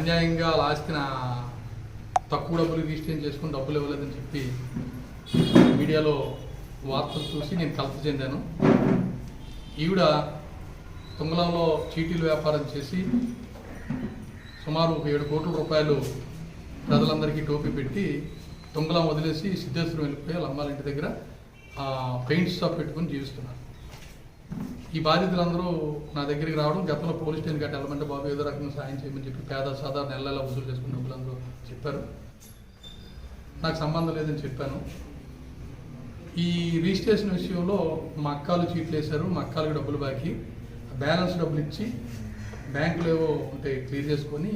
అన్యాయంగా వాళ్ళ ఆస్తిని తక్కువ డబ్బులు రిజిస్ట్రేషన్ చేసుకుని డబ్బులు ఇవ్వలేదని చెప్పి మీడియాలో వార్తలు చూసి నేను కలత చెందాను. ఈవిడ తుంగలంలో చీటీలు వ్యాపారం చేసి సుమారు 7 కోట్ల రూపాయలు ప్రజలందరికీ టోపీ పెట్టి తుంగలం వదిలేసి సిద్ధేశ్వరం వెళ్ళిపోయి వాళ్ళ అమ్మాళ్ళ ఇంటి దగ్గర పెయింట్ షాప్ పెట్టుకుని జీవిస్తున్నారు. ఈ బాధితులందరూ నా దగ్గరికి రావడం, గతంలో పోలీస్ స్టేషన్ గట్ట వెళ్ళమంటే బాబు ఏదో రకంగా సాయం చేయమని చెప్పి పేద సాధారణ నెలలా వసూలు చేసుకున్న డబ్బులందరూ చెప్పారు. నాకు సంబంధం లేదని చెప్పాను. ఈ రిజిస్ట్రేషన్ విషయంలో మా అక్కలు చీట్లు వేశారు. మా అక్కలకి డబ్బులు బాకీ, బ్యాలెన్స్ డబ్బులు ఇచ్చి బ్యాంకులో ఏవో ఉంటే క్లియర్ చేసుకొని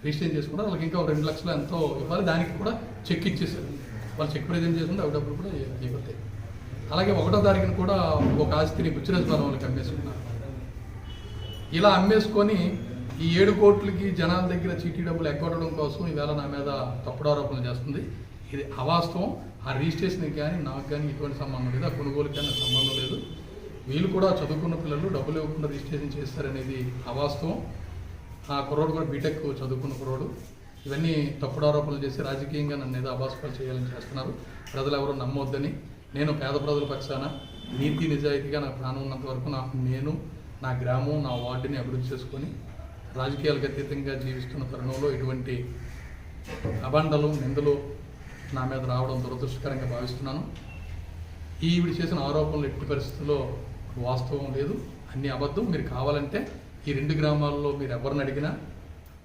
రిజిస్ట్రేషన్ చేసుకున్నారు. వాళ్ళకి ఇంకా 2 లక్షలు ఎంతో ఇవ్వాలి. దానికి కూడా చెక్ ఇచ్చేసారు. వాళ్ళు చెక్ ప్రజెంట్ చేసుకుంటే అవి డబ్బులు కూడా ఇవ్వతాయి. అలాగే 1వ తారీఖున కూడా ఒక ఆస్తిని బుచ్చిరేశ్వరం వాళ్ళకి అమ్మేసుకున్నారు. ఇలా అమ్మేసుకొని ఈ 7 కోట్లకి జనాల దగ్గర చీటీ డబ్బులు ఎగ్గొట్టడం కోసం ఈవేళ నా మీద తప్పుడు ఆరోపణలు చేస్తుంది. ఇది అవాస్తవం. ఆ రిజిస్ట్రేషన్కి కానీ నాకు కానీ ఎటువంటి సంబంధం లేదు, ఆ కొనుగోలుకి కానీ నాకు సంబంధం లేదు. వీళ్ళు కూడా చదువుకున్న పిల్లలు డబ్బులు ఇవ్వకుండా రిజిస్ట్రేషన్ చేస్తారనేది అవాస్తవం. ఆ కుర్రోడు కూడా బీటెక్ చదువుకున్న కుర్రోడు. ఇవన్నీ తప్పుడు ఆరోపణలు చేసి రాజకీయంగా నన్ను ఏదో అభాస్పాలు చేయాలని చేస్తున్నారు. ప్రజలు ఎవరో నమ్మొద్దని. నేను పేద ప్రజల పక్షాన నీతి నిజాయితీగా నాకు ప్రాణం ఉన్నంత వరకు నేను నా గ్రామం నా వార్డుని అభివృద్ధి చేసుకొని రాజకీయాలకు అతీతంగా జీవిస్తున్న తరుణంలో ఇటువంటి అబండలు నిందలు నా మీద రావడం దురదృష్టకరంగా భావిస్తున్నాను. ఈవిడ చేసిన ఆరోపణలు ఎట్టి పరిస్థితుల్లో వాస్తవం లేదు, అన్ని అబద్ధం. మీరు కావాలంటే ఈ 2 గ్రామాల్లో మీరు ఎవరిని అడిగినా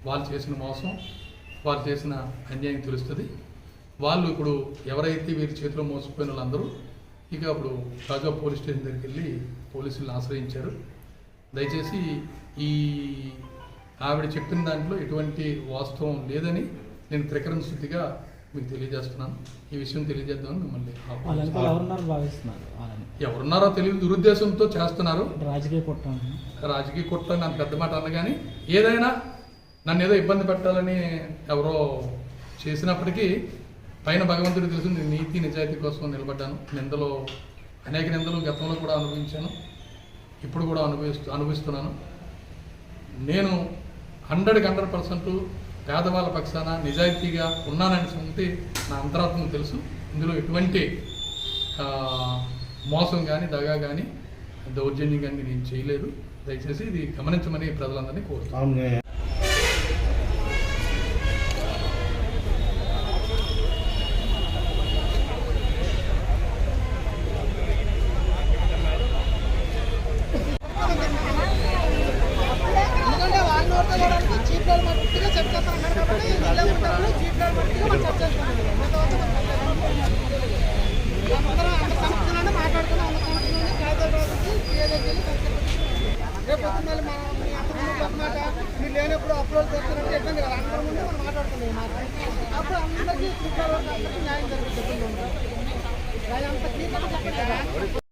వాళ్ళు చేసిన మోసం, వాళ్ళు చేసిన అన్యాయం తెలుస్తుంది. వాళ్ళు ఇప్పుడు ఎవరైతే వీరి చేతిలో మోసపోయిన వాళ్ళందరూ ఇక అప్పుడు రాజా పోలీస్ స్టేషన్ దగ్గరికి వెళ్ళి పోలీసులను ఆశ్రయించారు. దయచేసి ఈ ఆవిడ చెప్పిన దాంట్లో ఎటువంటి వాస్తవం లేదని నేను త్రికరణ శుద్ధిగా మీకు తెలియజేస్తున్నాను. ఈ విషయం తెలియజేద్దామని మిమ్మల్ని ఎవరున్నారో తెలియదు, దురుద్దేశంతో చేస్తున్నారు. రాజకీయ కుట్ర నాకు పెద్ద మాట అన్న కానీ ఏదైనా నన్ను ఏదో ఇబ్బంది పెట్టాలని ఎవరో చేసినప్పటికీ పైన భగవంతుడు తెలుసు నేను నీతి నిజాయితీ కోసం నిలబడ్డాను. అనేక నిందలు గతంలో కూడా అనుభవించాను, ఇప్పుడు కూడా అనుభవిస్తున్నాను. నేను 100% పేదవాళ్ళ పక్షాన నిజాయితీగా ఉన్నానని సంగతి నా అంతరాత్మకు తెలుసు. ఇందులో ఎటువంటి మోసం కానీ దగా కానీ దౌర్జన్యం కానీ నేను చేయలేదు. దయచేసి ఇది గమనించమని ప్రజలందరినీ కోరుతున్నాను. మీరు లేనప్పుడు అప్లోడ్ చేస్తున్నట్టు ఇబ్బంది కదా, అందరి ముందే మనం మాట్లాడుతున్నాం. అప్పుడు అందరికీ న్యాయం జరుగుతుంది. అంత క్లియర్గా చెప్పండి కదా.